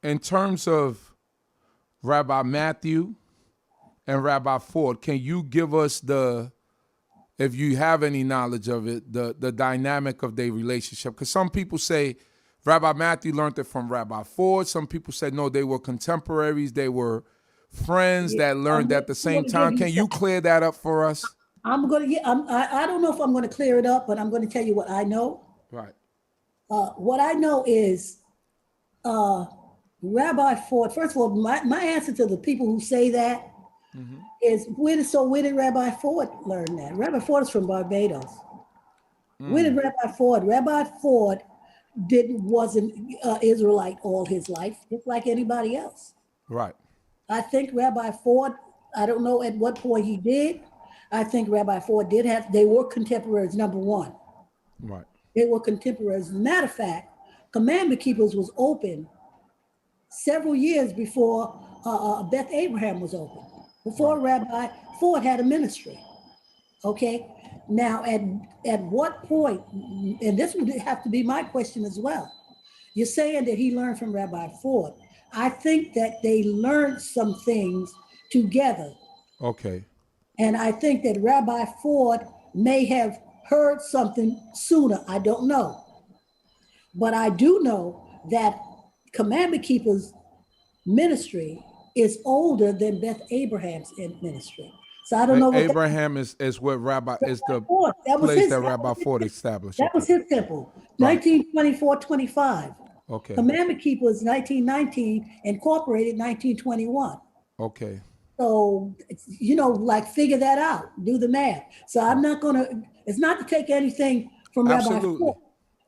in terms of Rabbi Matthew and Rabbi Ford, can you give us if you have any knowledge of it, the dynamic of their relationship? Because some people say Rabbi Matthew learned it from Rabbi Ford. Some people said, no, they were contemporaries. They were friends that learned at the same time. Can you clear that up for us? I don't know if I'm going to clear it up, but I'm going to tell you what I know. Right. What I know is Rabbi Ford, first of all, my answer to the people who say that is, where did Rabbi Ford learn that? Rabbi Ford is from Barbados. Where did Rabbi Ford? Rabbi Ford wasn't Israelite all his life, just like anybody else. Right. I think Rabbi Ford, I don't know at what point he did. I think Rabbi Ford they were contemporaries, number one. Right. They were contemporaries. As a matter of fact, Commandment Keepers was open several years before Beth Abraham was open, before Rabbi Ford had a ministry. Okay, now at what point, and this would have to be my question as well. You're saying that he learned from Rabbi Ford. I think that they learned some things together. Okay. And I think that Rabbi Ford may have heard something sooner. I don't know. But I do know that Commandment Keepers ministry is older than Beth Abraham's ministry. So I don't know what Abraham is what is the Ford. place that Rabbi Ford established. That was his temple, 1924-25. Okay. Commandment Keepers, 1919, incorporated 1921. Okay. So, like figure that out, do the math. So I'm not going to, it's not to take anything from Rabbi Ford,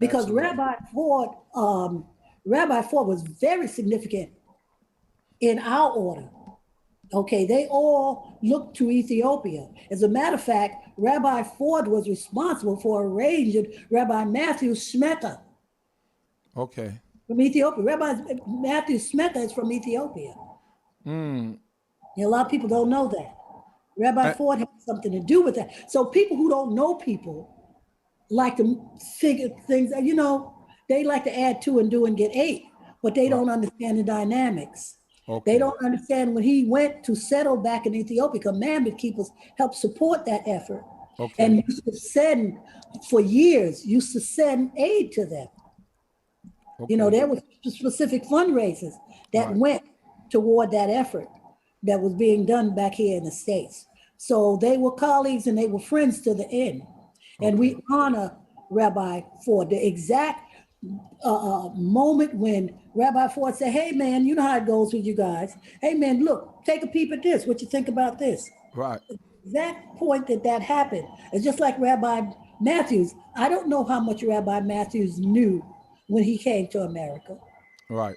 because Rabbi Ford was very significant in our order. Okay, they all looked to Ethiopia. As a matter of fact, Rabbi Ford was responsible for arranging Rabbi Matthew Smeta. Okay. From Ethiopia. Rabbi Matthew Smeta is from Ethiopia. And a lot of people don't know that. Rabbi Ford had something to do with that. So people who don't know people like to figure things, they like to add 2 and do and get 8, but they don't understand the dynamics. Okay. They don't understand when he went to settle back in Ethiopia, Commandment Keepers helped support that effort. Okay. And used to send, for years, aid to them. Okay. There were specific fundraisers that went toward that effort that was being done back here in the States. So they were colleagues and they were friends to the end. And we honor Rabbi Ford. The exact moment when Rabbi Ford said, hey man, you know how it goes with you guys. Hey man, look, take a peep at this. What you think about this? Right. The exact point that happened. It's just like Rabbi Matthews. I don't know how much Rabbi Matthews knew when he came to America. Right.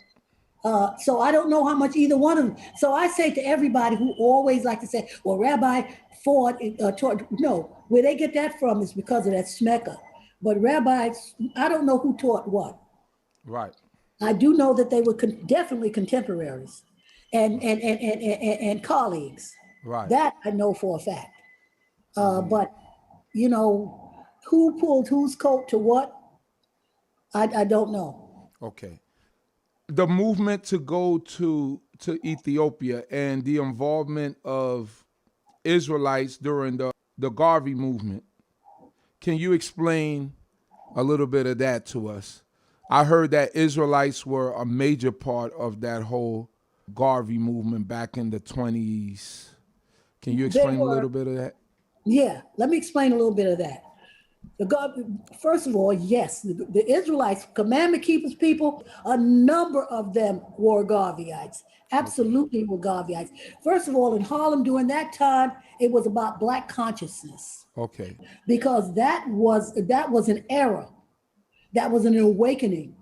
So I don't know how much either one of them. So I say to everybody who always like to say, well, Rabbi Ford taught, no, where they get that from is because of that smeka. But rabbis, I don't know who taught what. Right. I do know that they were definitely contemporaries and colleagues. Right. That I know for a fact. But, who pulled whose coat to what, I don't know. Okay. The movement to go to Ethiopia and the involvement of Israelites during the Garvey movement. Can you explain a little bit of that to us? I heard that Israelites were a major part of that whole Garvey movement back in the 20s. Can you explain a little bit of that? Yeah, let me explain a little bit of that. First of all, yes, the Israelites, Commandment Keepers people, a number of them were Garveyites. Absolutely were Garveyites. First of all, in Harlem during that time, it was about Black consciousness. Okay. Because that was an era. That was an awakening.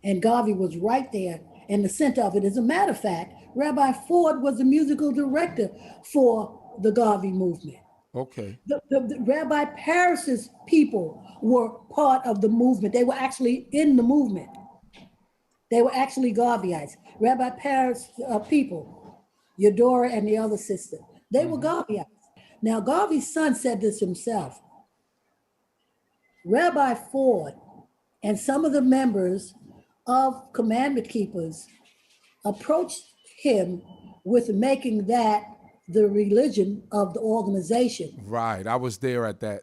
And Garvey was right there in the center of it. As a matter of fact, Rabbi Ford was the musical director for the Garvey movement. Okay. The Rabbi Parris's people were part of the movement. They were actually in the movement. They were actually Garveyites. Rabbi Parris people, Eudora and the other sister, they were Garveyites. Now, Garvey's son said this himself. Rabbi Ford and some of the members of Commandment Keepers approached him with making that the religion of the organization. Right. I was there at that.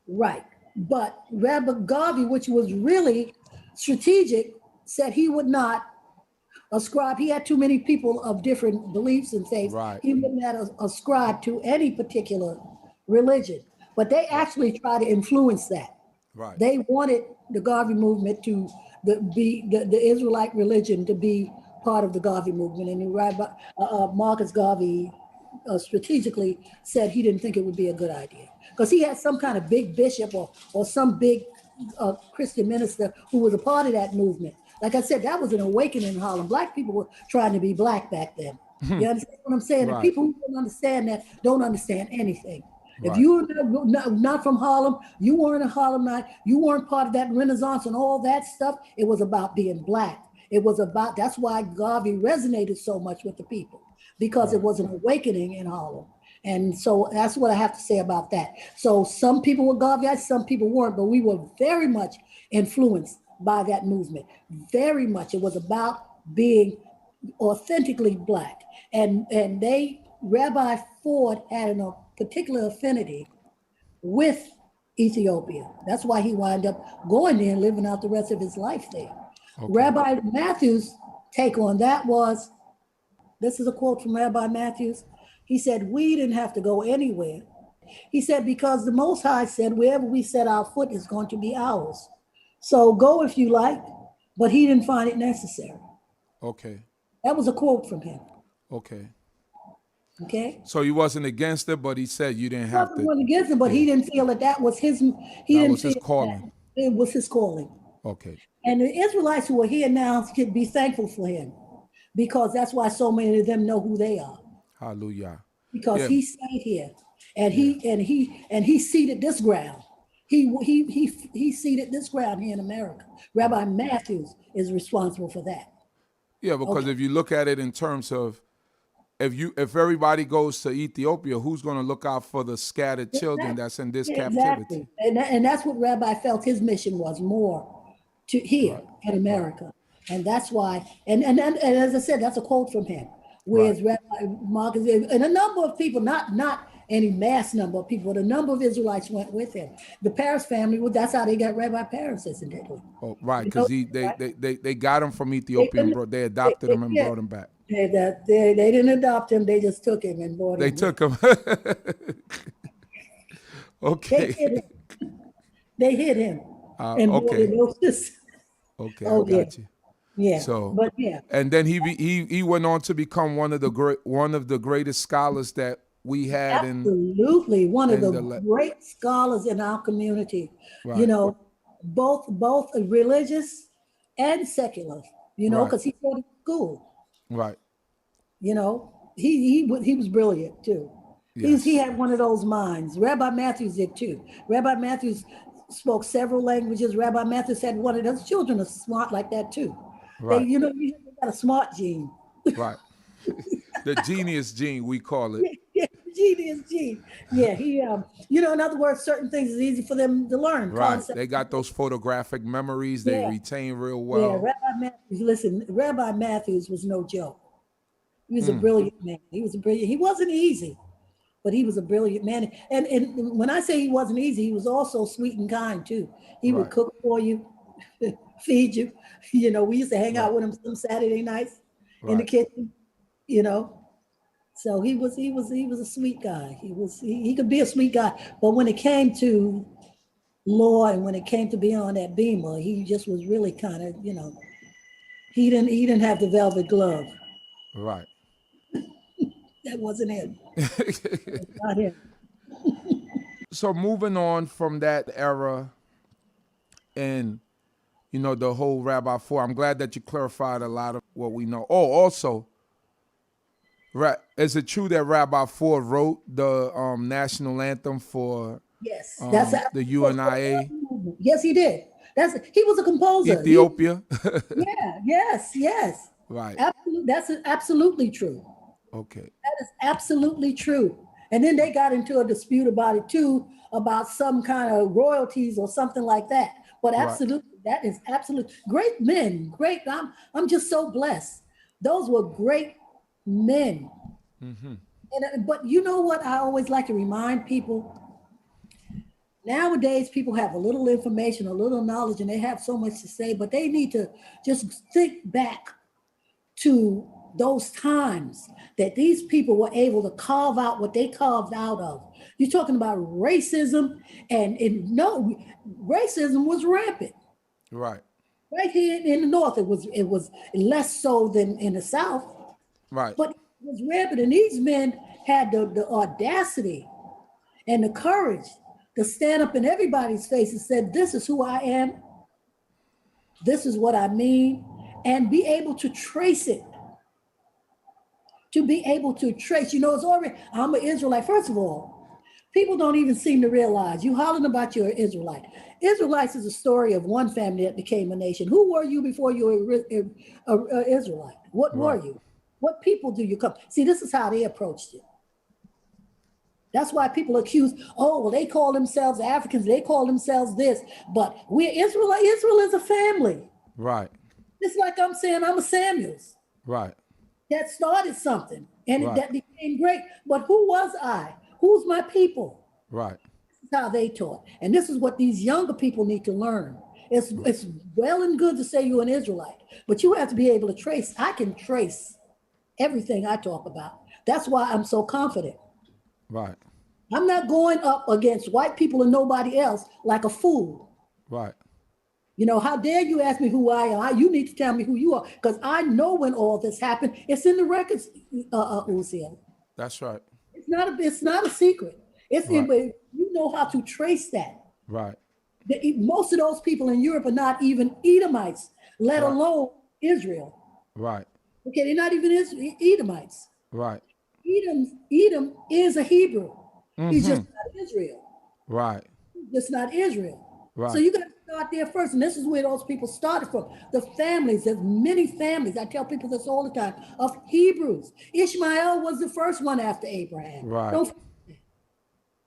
Right. But Rabbi Garvey, which was really strategic, said he would not ascribe. He had too many people of different beliefs and faiths. Right. He would not ascribe to any particular religion. But they actually tried to influence that. Right. They wanted the Garvey movement to be the Israelite religion to be part of the Garvey movement. And Rabbi Marcus Garvey strategically said he didn't think it would be a good idea because he had some kind of big bishop or some big Christian minister who was a part of that movement. Like I said, that was an awakening in Harlem. Black people were trying to be black back then. You understand what I'm saying? Right. And people who don't understand that don't understand anything. If Right. you're not from Harlem, you weren't a Harlemite, you weren't part of that Renaissance and all that stuff, it was about being black. It was about, that's why Garvey resonated so much with the people, because it was an awakening in Harlem. And so that's what I have to say about that. So some people were Garveyites, some people weren't, but we were very much influenced by that movement. Very much. It was about being authentically black. And Rabbi Ford had a particular affinity with Ethiopia. That's why he wound up going there and living out the rest of his life there. Okay. Rabbi Matthews' take on that was, this is a quote from Rabbi Matthews. He said, we didn't have to go anywhere. He said, because the Most High said, wherever we set our foot is going to be ours. So go if you like, but he didn't find it necessary. Okay. That was a quote from him. Okay. Okay. So he wasn't against it, but he said you didn't have to. He wasn't against it, but he didn't feel that was his. He didn't feel his calling. It was his calling. Okay. And the Israelites who are here now could be thankful for him, because that's why so many of them know who they are. Hallelujah. Because he stayed here, and he seeded this ground. He seeded this ground here in America. Rabbi Matthews is responsible for that. Yeah, because if you look at it in terms of if everybody goes to Ethiopia, who's going to look out for the scattered children that's in this captivity? And that's what Rabbi felt his mission was, more to here in America. And that's why, and as I said, that's a quote from him. Whereas Rabbi Marcus and a number of people, not any mass number of people, but a number of Israelites went with him. The Paris family, that's how they got Rabbi Paris, incidentally. Oh, right, because they got him from Ethiopia and they adopted him and brought him back. They didn't adopt him; they just took him and brought him. They took him. Okay. They hit him. And okay. Okay, oh, I got you. Yeah. So, but yeah. And then he went on to become one of the greatest scholars that we had. Absolutely, one of the great scholars in our community. Right. You know, both religious and secular. You know, because he taught at school. Right. You know, he was brilliant too. Yes. He had one of those minds. Rabbi Matthews did too. Rabbi Matthews spoke several languages. Rabbi Matthews had one of those children are smart like that too. Right. You got a smart gene. Right. The genius gene, we call it. Yeah, genius gene. Yeah, he in other words, certain things is easy for them to learn. Right. Concepts. They got those photographic memories they retain real well. Yeah, Rabbi Matthews was no joke. He was a brilliant man. He wasn't easy, but he was a brilliant man. And when I say he wasn't easy, he was also sweet and kind too. He would cook for you, feed you. You know, we used to hang out with him some Saturday nights in the kitchen, you know. So he was a sweet guy. He could be a sweet guy, but when it came to law and when it came to being on that beamer, he just was really kind of, you know, he didn't have the velvet glove. Right. That wasn't him. That's not him. So moving on from that era and, you know, the whole Rabbi Ford, I'm glad that you clarified a lot of what we know. Oh, also, is it true that Rabbi Ford wrote the national anthem for the U.N.I.A.? Yes, he did. He was a composer. Ethiopia? Yes. Right. That's absolutely true. Okay. That is absolutely true. And then they got into a dispute about it too, about some kind of royalties or something like that. But absolutely, that is absolute. Great men, great. I'm just so blessed Those were great men. But you know what? I always like to remind people. Nowadays, people have a little information, a little knowledge, and they have so much to say, but they need to just think back to those times that these people were able to carve out what they carved out of. You're talking about racism, and no, racism was rampant. Right. Right here in the North, it was less so than in the South, Right. but it was rampant. And these men had the audacity and the courage to stand up in everybody's face and said, "This is who I am. This is what I mean," and be able to trace it. To be able to trace, it's already, I'm an Israelite. First of all, people don't even seem to realize you hollering about you're an Israelite. Israelites is a story of one family that became a nation. Who were you before you were an Israelite? What were you? What people do you come? See, this is how they approached it. That's why people accuse, oh, well, they call themselves Africans, they call themselves this, but we're Israelite. Israel is a family. Right. It's like I'm saying I'm a Samuels. Right. That started something and Right. that became great. But who was I? Who's my people? Right. This is how they taught. And this is what these younger people need to learn. It's well and good to say you're an Israelite, but you have to be able to trace. I can trace everything I talk about. That's why I'm so confident. Right. I'm not going up against white people and nobody else like a fool. Right. How dare you ask me who I am? You need to tell me who you are, because I know when all this happened. It's in the records, Uziel. That's right. It's not a secret. It's Right. you know how to trace that. Right. Most of those people in Europe are not even Edomites, let Right. alone Israel. Right. Okay, they're not even Edomites. Right. Edom is a Hebrew. He's just not Israel. Right. Just not Israel. Right. So you got to start there first. And this is where those people started from. The families, there's many families, I tell people this all the time, of Hebrews. Ishmael was the first one after Abraham. Right. Don't forget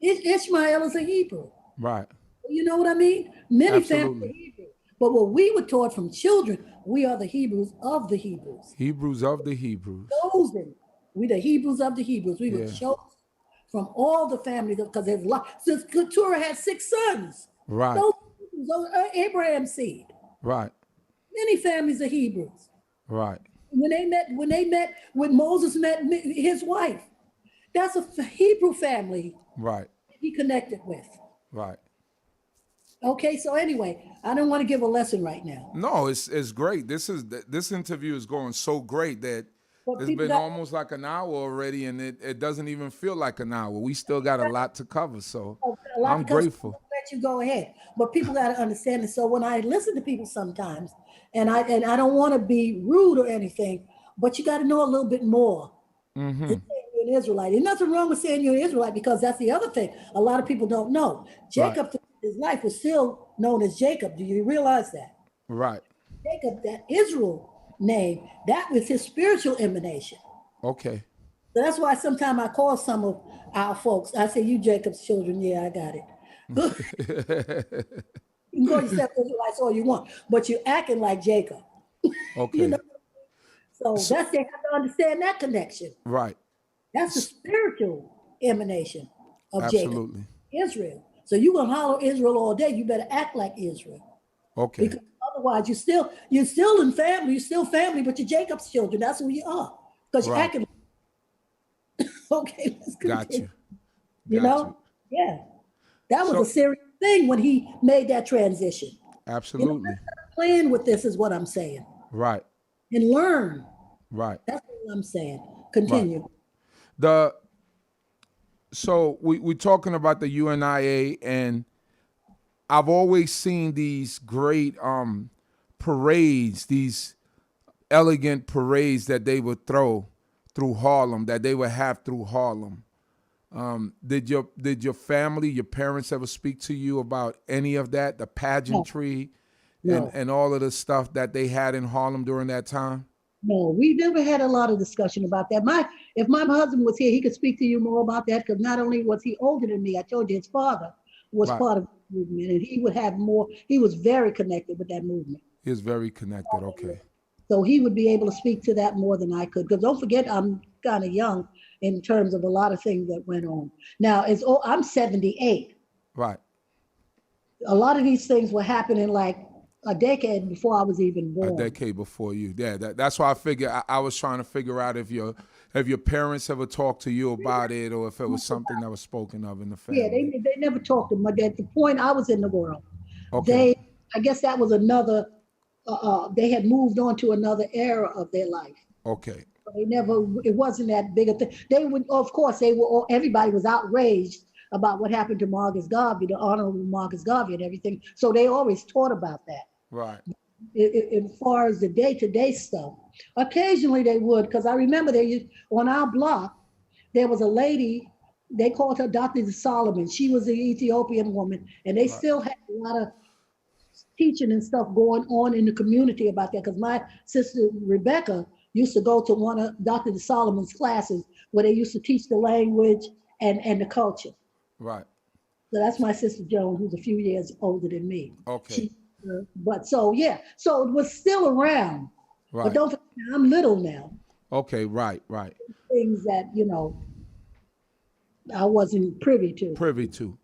that. Ishmael is a Hebrew. Right. You know what I mean? Many families Absolutely. are Hebrew. But what we were taught from children, we are the Hebrews of the Hebrews. Hebrews of the Hebrews. Chosen. We the Hebrews of the Hebrews. We were Yeah. chosen from all the families, because there's a lot. Since Keturah had 6 sons. Right. Those are Abraham's seed. Right. Many families are Hebrews. Right. When Moses met his wife, that's a Hebrew family Right. he connected with. Right. Okay, so anyway, I don't want to give a lesson right now. No, it's great. This interview is going so great that But it's people been almost like an hour already, and it doesn't even feel like an hour. We still got a lot to cover, so a lot I'm because grateful. people let you go ahead. But people got to understand it. So when I listen to people sometimes, and I don't want to be rude or anything, but you got to know a little bit more. Than saying you're an Israelite. There's nothing wrong with saying you're an Israelite, because that's the other thing a lot of people don't know. Jacob, his life was still known as Jacob. Do you realize that? Right. Jacob, that Israel name, that was his spiritual emanation. Okay. So that's why sometimes I call some of our folks, I say, you Jacob's children. Yeah, I got it. You can call yourself Israelites all you want, but you're acting like Jacob. Okay. So that's, they have to understand that connection. Right. That's the spiritual emanation of Absolutely. Jacob, Israel. So you're gonna holler Israel all day. You better act like Israel. Okay. Because otherwise, you're still in family. You're still family, but you're Jacob's children. That's who you are, because you're acting. Okay, let's continue. Got you. You know, yeah, that was a serious thing when he made that transition. Absolutely. Playing with this is what I'm saying. Right. And learn. Right. That's what I'm saying. Continue. So we're talking about the U.N.I.A, and I've always seen these great parades, these elegant parades that they would throw through Harlem, that they would have through Harlem. Did your family, your parents ever speak to you about any of that, the pageantry and all of the stuff that they had in Harlem during that time? No, we never had a lot of discussion about that. If my husband was here, he could speak to you more about that, because not only was he older than me, I told you his father was part of the movement, and he would have more. He was very connected with that movement. He was very connected. Okay. So he would be able to speak to that more than I could. Because don't forget, I'm kind of young in terms of a lot of things that went on. Now, I'm 78. Right. A lot of these things were happening like a decade before I was even A born. decade before you. Yeah, that's why I figure I was trying to figure out if your parents ever talked to you about it, or if it was something that was spoken of in the Yeah, family. they never talked to me. At the point I was in the world, Okay. I guess that was another, they had moved on to another era of their life. Okay. They never, it wasn't that big a thing. They would, of course, everybody was outraged about what happened to Marcus Garvey, the Honorable Marcus Garvey and everything. So they always taught about that. Right. As far as the day-to-day stuff, occasionally they would, because I remember on our block, there was a lady, they called her Dr. Solomon. She was an Ethiopian woman, and they Right. still had a lot of teaching and stuff going on in the community about that. Because my sister Rebecca used to go to one of Dr. Solomon's classes where they used to teach the language and the culture. Right. So that's my sister Joan, who's a few years older than me. Okay. But so yeah, so it was still around. But Right. don't forget, I'm little now. Okay. Right. Right. Things that I wasn't privy to. Privy to.